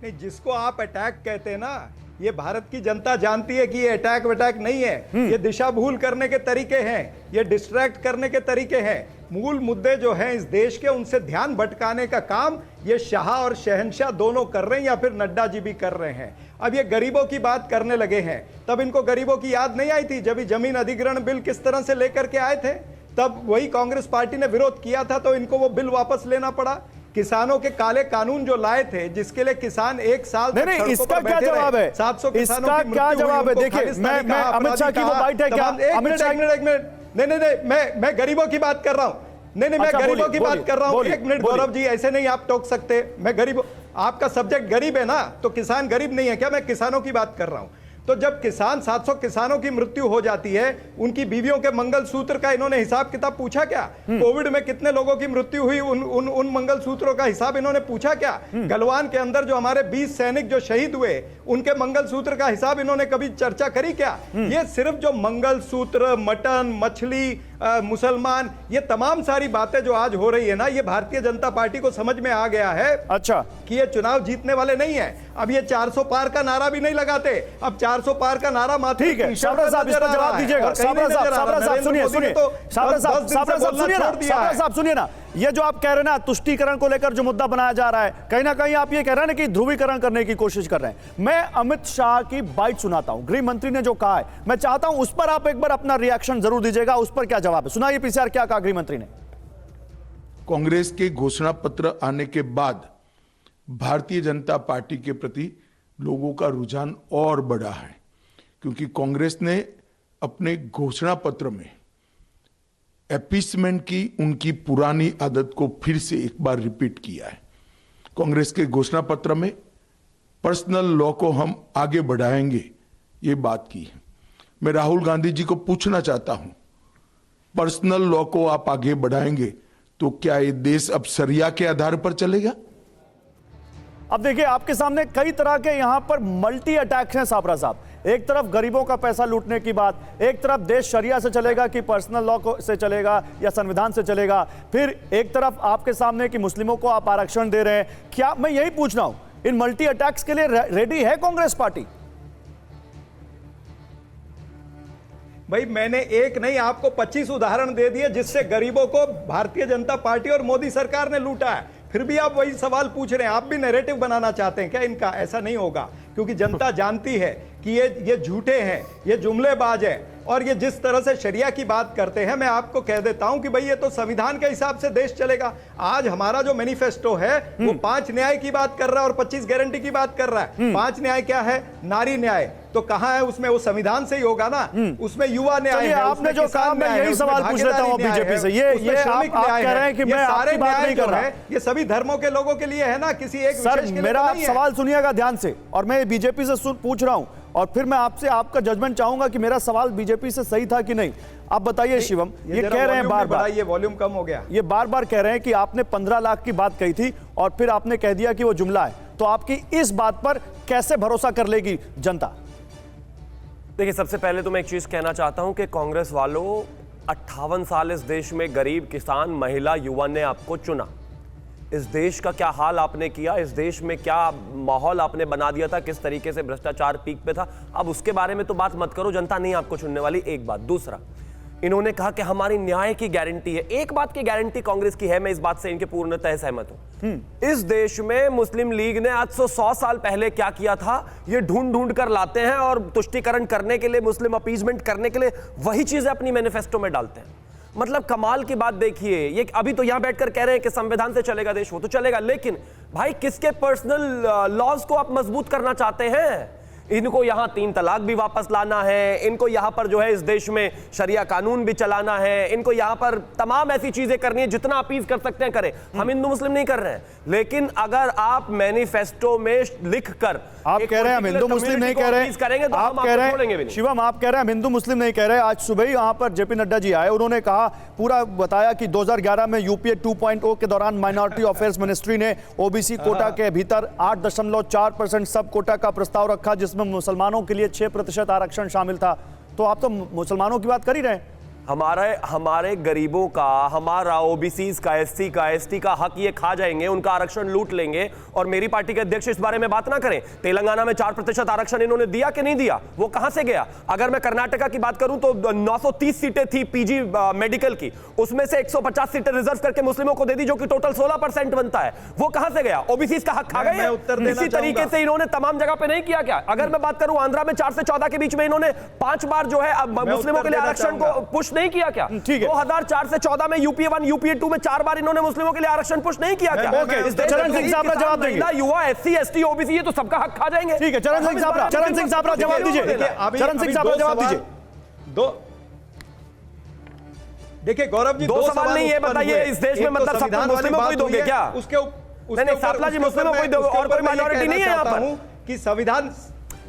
नहीं, जिसको आप अटैक कहते हैं ना, ये भारत की जनता जानती है कि ये अटैक वटैक नहीं है, ये दिशा भूल करने के तरीके हैं, ये डिस्ट्रैक्ट करने के तरीके हैं। मूल मुद्दे जो हैं इस देश के, उनसे ध्यान भटकाने का काम ये शाह और शहंशाह दोनों कर रहे हैं, या फिर नड्डा जी भी कर रहे हैं। अब ये गरीबों की बात करने लगे हैं, तब इनको गरीबों की याद नहीं आई थी जब ये जमीन अधिग्रहण बिल किस तरह से लेकर के आए थे? तब वही कांग्रेस पार्टी ने विरोध किया था, तो इनको वो बिल वापस लेना पड़ा। किसानों के काले कानून जो लाए थे, जिसके लिए किसान 1 साल नहीं, इसका क्या जवाब है? 700 किसानों की क्या जवाब है? देखिए, मैं अमित शाह की वो बाइट है क्या? अमित शाह, एक मिनट, नहीं, मैं गरीबों की बात कर रहा हूं। नहीं, मैं गरीबों की बात कर रहा हूं। 1 मिनट गौरव जी, ऐसे नहीं आप टोक सकते। मैं गरीब, आपका सब्जेक्ट गरीब है ना, तो किसान गरीब नहीं है क्या? मैं किसानों की बात कर रहा हूं। तो जब 700 किसानों की मृत्यु हो जाती है, उनकी बीवियों के मंगलसूत्र का इन्होंने हिसाब किताब पूछा क्या? कोविड में कितने लोगों की मृत्यु हुई, उन मंगलसूत्रों का हिसाब इन्होंने पूछा क्या? गलवान के अंदर जो हमारे 20 सैनिक जो शहीद हुए, उनके मंगलसूत्र का हिसाब इन्होंने कभी चर्चा करी क्या? ये सिर्फ जो मंगलसूत्र, मटन, मछली, मुसलमान, ये तमाम सारी बातें जो आज हो रही है ना, ये भारतीय जनता पार्टी को समझ में आ गया है अच्छा कि ये चुनाव जीतने वाले नहीं है। अब ये 400 पार का नारा भी नहीं लगाते, अब 400 पार का नारा मात्र ठीक है। साबरा साहब, इस पर जवाब दीजिएगा। साबरा साहब सुनिए, साबरा साहब सुनिए ना, ये जो आप कह रहे हैं ना, तुष्टीकरण को लेकर जो मुद्दा बनाया जा रहा है, कहीं ना कहीं आप ये कह रहे हैं ना कि ध्रुवीकरण करने की कोशिश कर रहे हैं। मैं अमित शाह की बाइट सुनाता हूं, गृह मंत्री ने जो कहा है, मैं चाहता हूं उस पर आप एक बार अपना रिएक्शन जरूर दीजिएगा। उस पर क्या जवाब है, सुनाइए पीसीआर क्या कहा गृह मंत्री ने। कांग्रेस के घोषणा पत्र आने के बाद भारतीय जनता पार्टी के प्रति लोगों का रुझान और बढ़ा है, क्योंकि कांग्रेस ने अपने घोषणा पत्र में अपीसमेंट की उनकी पुरानी आदत को फिर से एक बार रिपीट किया है। कांग्रेस के घोषणा पत्र में पर्सनल लॉ को हम आगे बढ़ाएंगे, ये बात की है। मैं राहुल गांधी जी को पूछना चाहता हूं, पर्सनल लॉ को आप आगे बढ़ाएंगे तो क्या ये देश अब शरिया के आधार पर चलेगा? अब देखिए, आपके सामने कई तरह के यहां पर मल्टी अटैक्स हैं साबरा साहब। एक तरफ गरीबों का पैसा लूटने की बात, एक तरफ देश शरिया से चलेगा कि पर्सनल लॉ से चलेगा या संविधान से चलेगा, फिर एक तरफ आपके सामने कि मुस्लिमों को आप आरक्षण दे रहे हैं। क्या, मैं यही पूछ रहा हूं, इन मल्टी अटैक्स के लिए रेडी है कांग्रेस पार्टी? भाई, मैंने एक नहीं आपको 25 उदाहरण दे दिए जिससे गरीबों को भारतीय जनता पार्टी और मोदी सरकार ने लूटा है, फिर भी आप वही सवाल पूछ रहे हैं। आप भी नैरेटिव बनाना चाहते हैं क्या इनका? ऐसा नहीं होगा, क्योंकि जनता जानती है कि ये झूठे हैं, ये जुमलेबाज हैं, और ये जिस तरह से शरिया की बात करते हैं, मैं आपको कह देता हूं कि भाई ये तो संविधान के हिसाब से देश चलेगा। आज हमारा जो मैनिफेस्टो है वो 5 न्याय की बात कर रहा है और 25 गारंटी की बात कर रहा है। 5 न्याय क्या है? नारी न्याय तो कहां है उसमें? वो संविधान से ही होगा ना। उसमें युवा न्याय है, आपने जो कहा, मैं यही सवाल पूछ लेता हूं बीजेपी से। ये आप कह रहे हैं कि मैं आपकी बात नहीं कर रहा, ये सभी धर्मों के लोगों के लिए है ना, किसी एक सर विशेष के लिए मेरा तो आप नहीं है। सवाल सुनिएगा ध्यान से, और मैं बीजेपी से पूछ रहा हूं, और फिर मैं आपसे आपका जजमेंट चाहूंगा कि मेरा सवाल बीजेपी से सही था कि नहीं। आप बताइए शिवम, ये कह रहे हैं बार बार, ये वॉल्यूम कम हो गया, ये बार बार कह रहे हैं कि आपने 15 लाख की बात कही थी और फिर आपने कह दिया कि वो जुमला है, तो आपकी इस बात पर कैसे भरोसा कर लेगी जनता? देखिए, सबसे पहले तो मैं एक चीज कहना चाहता हूं कि कांग्रेस वालों, 58 साल इस देश में गरीब, किसान, महिला, युवा ने आपको चुना। इस देश का क्या हाल आपने किया, इस देश में क्या माहौल आपने बना दिया था, किस तरीके से भ्रष्टाचार पीक पे था, अब उसके बारे में तो बात मत करो, जनता नहीं आपको चुनने वाली। एक बात। दूसरा, इन्होंने कहा कि हमारी न्याय की गारंटी है। एक बात की गारंटी कांग्रेस की है, मैं इस बात से इनके पूर्णतः सहमत हूं। इस देश में मुस्लिम लीग ने आज से 100 साल पहले क्या किया था, ये ढूंढ ढूंढ कर लाते हैं और तुष्टीकरण करने के लिए, मुस्लिम अपीजमेंट करने के लिए वही चीजें अपनी मैनिफेस्टो में डालते हैं। मतलब कमाल की बात देखिए, ये अभी तो यहां बैठकर कह रहे हैं कि संविधान से चलेगा देश, वो तो चलेगा, लेकिन भाई किसके पर्सनल लॉज को आप मजबूत करना चाहते हैं? इनको यहां 3 तलाक भी वापस लाना है, इनको यहां पर जो है इस देश में शरिया कानून भी चलाना है, इनको यहां पर तमाम ऐसी चीजें करनी है, जितना अपीज कर सकते हैं करें। हम हिंदू मुस्लिम नहीं कर रहे हैं, लेकिन अगर आप मैनिफेस्टो में लिखकर आप कह रहे हैं हम हिंदू मुस्लिम नहीं कह रहे, करेंगे तो आप कह रहे हैं शिवम, आप कह रहे हैं हम हिंदू मुस्लिम नहीं कह रहे। आज सुबह ही वहां पर जेपी नड्डा जी आए, उन्होंने कहा, पूरा बताया कि 2011 में यूपीए 2.0 के दौरान माइनॉरिटी अफेयर्स मिनिस्ट्री ने ओबीसी कोटा के भीतर 8.4% सब कोटा का प्रस्ताव रखा, जिसमें मुसलमानों के लिए 6% आरक्षण शामिल था। तो आप तो मुसलमानों की बात कर ही रहे हैं। हमारे गरीबों का, हमारा ओबीसीज का, एससी का, एसटी का हक ये खा जाएंगे, उनका आरक्षण लूट लेंगे, और मेरी पार्टी के अध्यक्ष इस बारे में बात ना करें। तेलंगाना में 4% आरक्षण इन्होंने दिया कि नहीं दिया, वो कहां से गया? अगर मैं कर्नाटका की बात करूं तो 930 सीटें थी पीजी मेडिकल की, उसमें से 150 सीटें रिजर्व करके मुस्लिमों को दे दी, जो कि टोटल 16% बनता है। वो कहां से गया? ओबीसीज का हक खा गए। इसी तरीके से इन्होंने तमाम जगह पे नहीं किया क्या? अगर मैं बात करूं आंध्रा में 4 से 14 के बीच में इन्होंने 5 बार जो है मुस्लिमों के लिए आरक्षण को पुश नहीं किया क्या? ठीक है। 2004 से 14 में यूपीए 1, यूपीए 2 में 4 बार इन्होंने मुस्लिमों के लिए आरक्षण पुश नहीं किया क्या? चरण सिंह साहब जवाब देंगे। युवा, एससी, एसटी, ओबीसी, ये तो सबका हक खा जाएंगे। ठीक है, चरण सिंह साहब जवाब दीजिए। चरण सिंह साहब जवाब दीजिए। देखिए गौरव जी, 2 सवाल नहीं है, बताइए इस देश में मतलब सब मुस्लिमों को ही दोगे क्या? नहीं, सापला जी मुस्लिमों को ही दोगे, और कोई माइनॉरिटी नहीं है यहाँ पर कि संविधान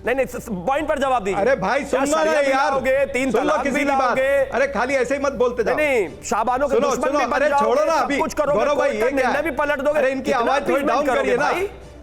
नहीं, पॉइंट पर जवाब दीजिए। अरे भाई सुनना ना यार, 3 तलाक भी लाओगे। अरे खाली ऐसे ही मत बोलते जाओ। नहीं, शाबानों के दुश्मन भी बन जाओगे, छोड़ो ना, अभी कुछ करोगे, गौरव भाई ये निर्णय भी पलट दोगे। अरे इनकी आवाज थोड़ी डाउन करिए ना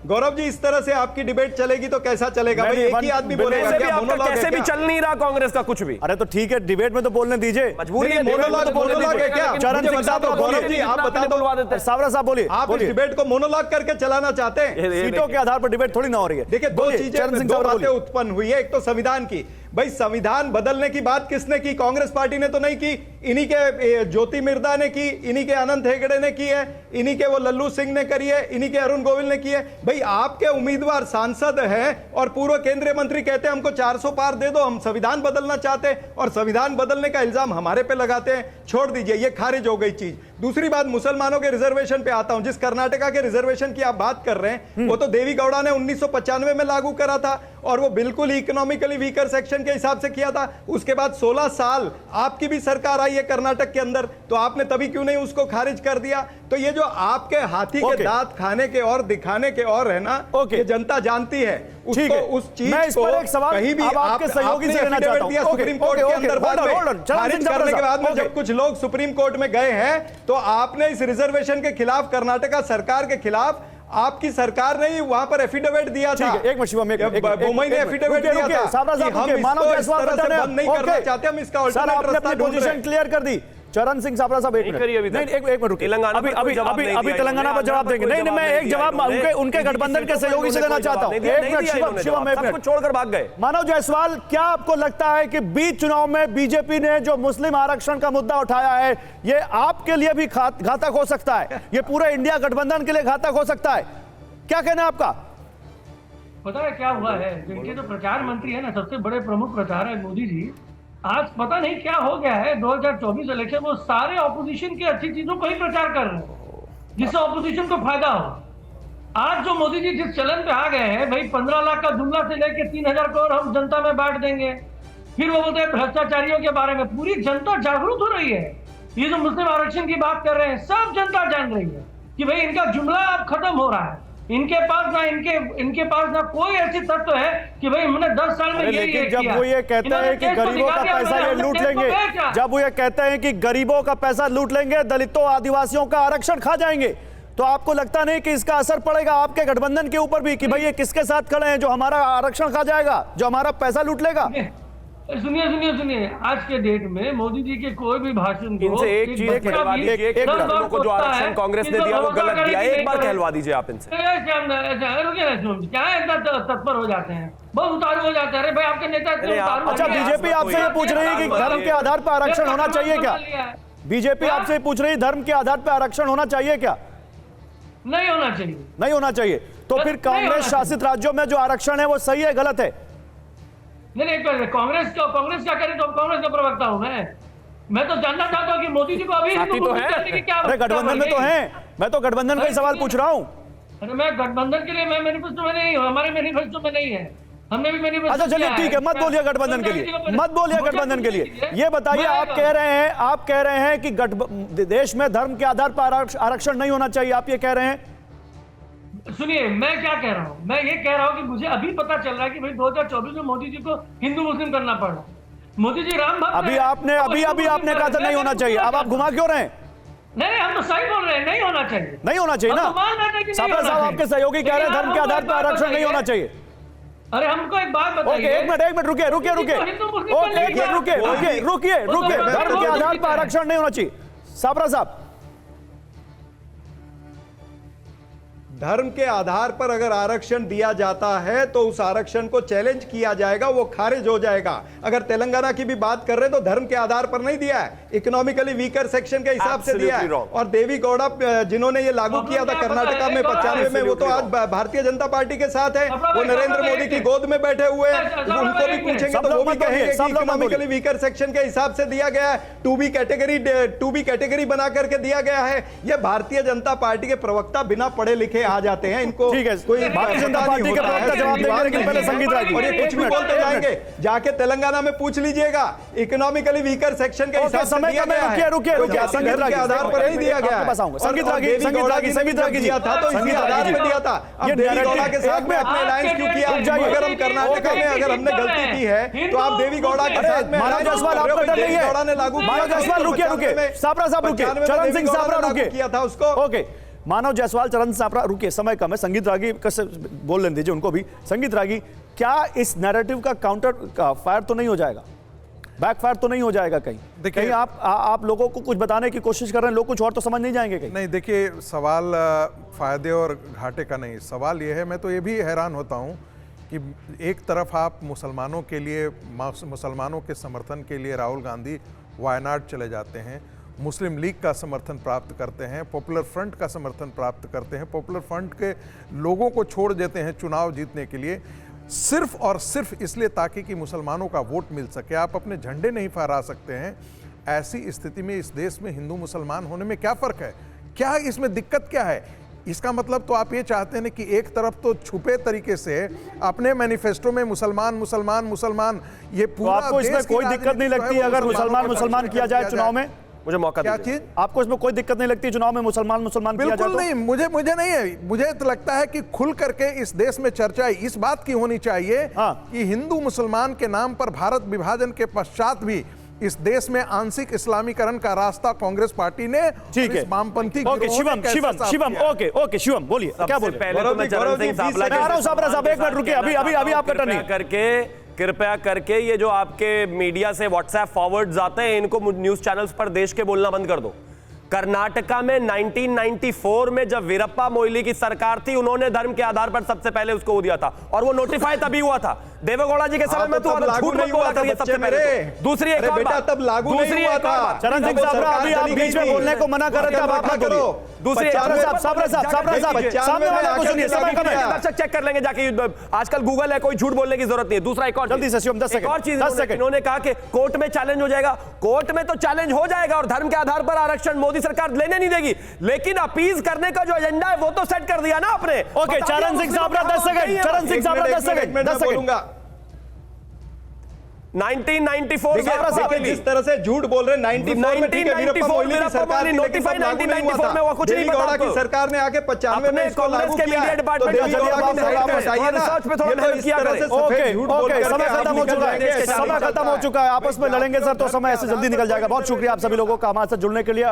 गौरव जी। इस तरह से आपकी डिबेट चलेगी तो कैसा चलेगा भाई? एक ही आदमी बोलेगा क्या? मोनोलॉग है कैसे भी क्या? चल नहीं रहा कांग्रेस का कुछ भी। अरे तो ठीक है, डिबेट में तो बोलने दीजिए, मजबूरी है। मोनोलॉग है क्या? चरण सिंह साहब गौरव जी आप बता दो, सावरा साहब बोलिए। आप इस डिबेट को मोनोलॉग करके चलाना चाहते हैं? सीटों के आधार पर डिबेट थोड़ी ना हो रही है। देखिए दो बातें उत्पन्न हुई है। एक तो संविधान की, भाई संविधान बदलने की बात किसने की? कांग्रेस पार्टी ने तो नहीं की, इन्हीं के ज्योति मिर्दा ने की, इन्हीं के अनंत हेगड़े ने की है, इन्हीं के वो लल्लू सिंह ने करी है, इन्हीं के अरुण गोविल ने की है। भाई आपके उम्मीदवार सांसद हैं और पूर्व केंद्रीय मंत्री कहते हैं हमको 400 पार दे दो, हम संविधान बदलना चाहते हैं, और संविधान बदलने का इल्जाम हमारे पे लगाते हैं। छोड़ दीजिए, ये खारिज हो गई चीज। दूसरी बात, मुसलमानों के रिजर्वेशन पे आता हूं। जिस कर्नाटका के रिजर्वेशन की आप बात कर रहे हैं, वो तो देवी गौड़ा ने 1995 में लागू करा था, और वो बिल्कुल इकोनॉमिकली वीकर सेक्शन के हिसाब से किया था। उसके बाद 16 साल आपकी भी सरकार आई है कर्नाटक के अंदर, तो आपने तभी क्यों नहीं उसको खारिज कर दिया? तो ये जो आपके हाथी के दांत खाने के और दिखाने के और है ना, ये जनता जानती है। उसको उस चीज को कहीं भी आपके सहयोगी से लेना चाहता हूं। सुप्रीम कोर्ट के अंदर बाद में खारिज करने के बाद में जब कुछ लोग सुप्रीम कोर्ट में गए हैं, तो आपने इस रिजर्वेशन के खिलाफ, कर्नाटका सरकार के खिलाफ, आपकी सरकार ने ही वहां पर एफिडेविट दिया था। एक मिनट शिवम, बोमई ने एफिडेविट दिया था कि हम मानव इसको इस तरह से बंद नहीं करना चाहते, हम इसका अल्टरनेट रास्ता ढूंढ रहे हैं। पोजीशन क्लियर कर दी। चरण सिंह साहब साहब एक मिनट, एक मिनट रुकिए। अभी तेलंगाना पर जवाब देंगे। नहीं, मैं एक जवाब उनके गठबंधन के सहयोगी से लेना चाहता हूं। छोड़कर भाग गए। मानव जायसवाल, क्या आपको लगता है कि बीच चुनाव में बीजेपी ने जो मुस्लिम आरक्षण का मुद्दा उठाया है, ये आपके लिए भी घातक हो सकता है? ये पूरे इंडिया गठबंधन के लिए घातक हो सकता है? क्या कहना है आपका? पता है क्या हुआ है? इनके जो प्रचार मंत्री है ना, सबसे बड़े प्रमुख प्रचार है मोदी जी, आज पता नहीं क्या हो गया है, 2024 इलेक्शन, वो सारे ऑपोजिशन की अच्छी चीजों को ही प्रचार कर रहे हैं, जिससे ऑपोजिशन को फायदा हो। आज जो मोदी जी जिस चलन पे आ गए हैं, भाई 15 लाख का जुमला से लेके 3000 करोड़ हम जनता में बांट देंगे, फिर वो बोलते हैं भ्रष्टाचारियों के बारे में। पूरी जनता जागरूक हो रही है। ये जो मुस्लिम आरक्षण की बात कर रहे हैं, सब जनता जान रही है कि भाई इनका जुमला अब खत्म हो रहा है। इनके पास ना कोई ऐसी तत्व है कि भाई हमने 10 साल में ये किया। जब वो ये कहते हैं कि गरीबों का पैसा ये लूट लेंगे, जब वो ये कहते हैं कि गरीबों का पैसा लूट लेंगे, दलितों आदिवासियों का आरक्षण खा जाएंगे, तो आपको लगता नहीं कि इसका असर पड़ेगा आपके गठबंधन के ऊपर भी, कि भाई ये किसके साथ खड़े हैं जो हमारा आरक्षण खा जाएगा, जो हमारा पैसा लूट लेगा? सुनिए सुनिए सुनिए, आज के डेट में मोदी जी के कोई भी भाषण को इनसे एक चीज बच्चा कहलवा भी दीजिए कि 10 बार लोगों को जो पूछता आरक्षण है, कांग्रेस ने इनको दिया वो भरोसा गलत करे दिया कि है, नहीं एक बार करे। कहलवा दीजिए आप इनसे। रुकिए ना, क्या इतना तत्पर हो जाते हैं, बहुत उतारू हो जाते हैं। अरे भाई आपके नेता इतने उतारू अच्छा, हैं। बीजेपी आपसे ये पूछ रही है कि धर्म के आधार पर आरक्षण होना चाहिए क्या? बीजेपी आपसे पूछ रही है धर्म के आधार पर आरक्षण होना चाहिए क्या? नहीं होना चाहिए। नहीं होना चाहिए। तो फिर नहीं होना कांग्रेस शासित राज्यों में जो आरक्षण है वो सही है गलत है? नहीं, कांग्रेस क्या करे, तो कांग्रेस का प्रवक्ता हूं मैं तो जानना चाहता हूं कि मोदी जी को अभी साथी तो है। करने की क्या अरे गठबंधन में तो हैं, मैं तो गठबंधन का ही सवाल पूछ रहा हूं। अरे मैं गठबंधन के लिए, मैं मैनिफेस्टो में नहीं हूं, हमारे मैनिफेस्टो में नहीं है, हमने भी मैनिफेस्टो। अच्छा चलिए ठीक है, मत बोलिए गठबंधन के लिए, मत बोलिए गठबंधन के लिए। ये बताइए, आप कह रहे हैं कि देश में धर्म के आधार पर आरक्षण नहीं होना चाहिए, आप ये कह रहे हैं? सुनिए, मैं क्या कह रहा हूं, मैं ये कह रहा हूं कि मुझे अभी पता चल रहा है कि भाई 2024 में मोदी जी को हिंदू मुस्लिम करना पड़ रहा है। मोदी जी राम भक्त अभी आपने कहा था नहीं होना चाहिए, अब आप घुमा क्यों रहे हैं? नहीं, हम तो सही बोल रहे हैं, नहीं होना चाहिए। नहीं होना चाहिए ना? साबरा साहब आपके सहयोगी कह रहे हैं धर्म के आधार पर आरक्षण नहीं होना चाहिए। अरे हमको एक बात बताइए। एक मिनट रुकिए, धर्म के आधार पर आरक्षण नहीं होना चाहिए। साबरा साहब, धर्म के आधार पर अगर आरक्षण दिया जाता है तो उस आरक्षण को चैलेंज किया जाएगा, वो खारिज हो जाएगा। अगर तेलंगाना की भी बात कर रहे हैं तो धर्म के आधार पर नहीं दिया है, इकोनॉमिकली वीकर सेक्शन के हिसाब से दिया है। और देवी गौड़ा जिन्होंने ये लागू किया था कर्नाटका में 95 में, वो तो आज भारतीय जनता पार्टी के साथ है, वो नरेंद्र मोदी की गोद में बैठे हुए हैं। उनको भी पूछेंगे तो वो भी कहेंगे कि इकोनॉमिकली वीकर सेक्शन के हिसाब से दिया गया है, टू बी कैटेगरी बना करके दिया गया है। ये भारतीय जनता पार्टी के प्रवक्ता बिना पढ़े लिखे आ जाते हैं, इनको ठीक है, कोई भारतीय जनता पार्टी के प्रवक्ता जवाब देंगे, लेकिन पहले संगीत रागी। और ये कुछ भी बोलते जाएंगे, जाके तेलंगाना में पूछ लीजिएगा, इकोनॉमिकली वीकर सेक्शन के हिसाब से दिया गया है। रुकिए, संगीत रागी के आधार पर नहीं दिया गया है। संगीत रागी दिया था तो इसी आधार पर दिया था। अब देवी गौड़ा के साथ में अपने अलायंस क्यों किया? अगर हम कर्नाटका में अगर हमने गलती की है तो आप देवी गौड़ा के साथ में मानव जायसवाल आपको डर नहीं है? मानव जायसवाल रुकिए, साबरा साहब रुकिए, चरण सिंह साबरा रुकिए, किया था उसको। ओके, मानव जायसवाल, चरण साबरा रुकिए, समय कम है। संगीत रागी बोल लेने दीजिए उनको भी। संगीत रागी, क्या इस नैरेटिव का काउंटर फायर तो नहीं हो जाएगा, बैकफायर तो नहीं हो जाएगा कहीं? देखिए, कहीं आप लोगों को कुछ बताने की कोशिश कर रहे हैं, लोग कुछ और तो समझ नहीं जाएंगे कहीं? नहीं, देखिए, सवाल फायदे और घाटे का नहीं, सवाल यह है, मैं तो ये भी हैरान होता हूँ कि एक तरफ आप मुसलमानों के लिए, मुसलमानों के समर्थन के लिए राहुल गांधी वायनाड चले जाते हैं, मुस्लिम लीग का समर्थन प्राप्त करते हैं, पॉपुलर फ्रंट का समर्थन प्राप्त करते हैं, पॉपुलर फ्रंट के लोगों को छोड़ देते हैं चुनाव जीतने के लिए, सिर्फ और सिर्फ इसलिए ताकि कि मुसलमानों का वोट मिल सके। आप अपने झंडे नहीं फहरा सकते हैं। ऐसी स्थिति में इस देश में हिंदू मुसलमान होने में क्या फ़र्क है? क्या इसमें दिक्कत क्या है? इसका मतलब तो आप ये चाहते हैं कि एक तरफ तो छुपे तरीके से अपने मैनिफेस्टो में मुसलमान मुसलमान मुसलमान, ये पूरा आपको इसमें कोई दिक्कत नहीं लगती अगर मुसलमान किया जाए चुनाव में? मुझे मौका क्या दीजिए। चीज? आपको इसमें कोई दिक्कत नहीं लगती चुनाव में मुसलमान किया जाए? बिल्कुल नहीं, मुझे नहीं है। मुझे तो लगता है कि खुल करके इस देश में चर्चा इस बात की होनी चाहिए कि हिंदू मुसलमान के नाम पर भारत विभाजन के पश्चात भी इस देश में आंशिक इस्लामीकरण का रास्ता कांग्रेस पार्टी ने, ठीक है, वामपंथी शिवम, ओके शिवम बोलिए, क्या बोल रहे हैं? पहले तो मैं चरण सिंह साहब एक मिनट रुकिए, अभी आपका टर्न है। कृपया करके ये जो आपके मीडिया से व्हाट्सएप फॉरवर्ड्स आते हैं, इनको न्यूज चैनल्स पर देश के बोलना बंद कर दो। कर्नाटका में 1994 में जब वीरप्पा मोइली की सरकार थी, उन्होंने धर्म के आधार पर सबसे पहले उसको वो दिया था, और वो नोटिफाई तभी हुआ था। देवेगौड़ा जी के समय में तो लागू नहीं हुआ था सबसे पहले। दूसरी एक बेटा तब लागू नहीं हुआ था। चरण सिंह साहब, अभी आप बीच में बोलने को मना कर रहे थे, अब आप मत करो। दूसरी साबरा साहब सामने वाले को सुनिए, समय कम है, दर्शक चेक कर लेंगे जाके, आजकल गूगल है, कोई झूठ बोलने की जरूरत नहीं है। दूसरा एक और जल्दी से शिवम, 10 सेकंड, और चीज इन्होंने कहा कि कोर्ट में चैलेंज हो जाएगा। कोर्ट में तो चैलेंज हो जाएगा और धर्म के आधार पर आरक्षण मोदी सरकार लेने नहीं देगी, लेकिन अपीज करने का जो एजेंडा है वो तो सेट कर दिया ना आपने। ओके, चरण सिंह साबरा 10 सेकंड, चरण सिंह साबरा 10 सेकंड। 1994 जिस तरह से झूठ बोल रहे हैं, 1994 में ठीक है, वीरप्पा मोइली की सरकार थी, लेकिन तब लागू नहीं हुआ था। देवी गौड़ा की सरकार ने आके 95 में इसको लागू किया है, तो देवी गौड़ा की साइड में बताइए ना, ये तो इस तरह से सफेद झूठ बोल करके समय खत्म हो चुका है, समय खत्म हो चुका है। आपस में लड़ेंगे सर तो समय ऐसे जल्दी निकल जाएगा। बहुत शुक्रिया आप सभी लोगों का हमारे साथ जुड़ने के लिए।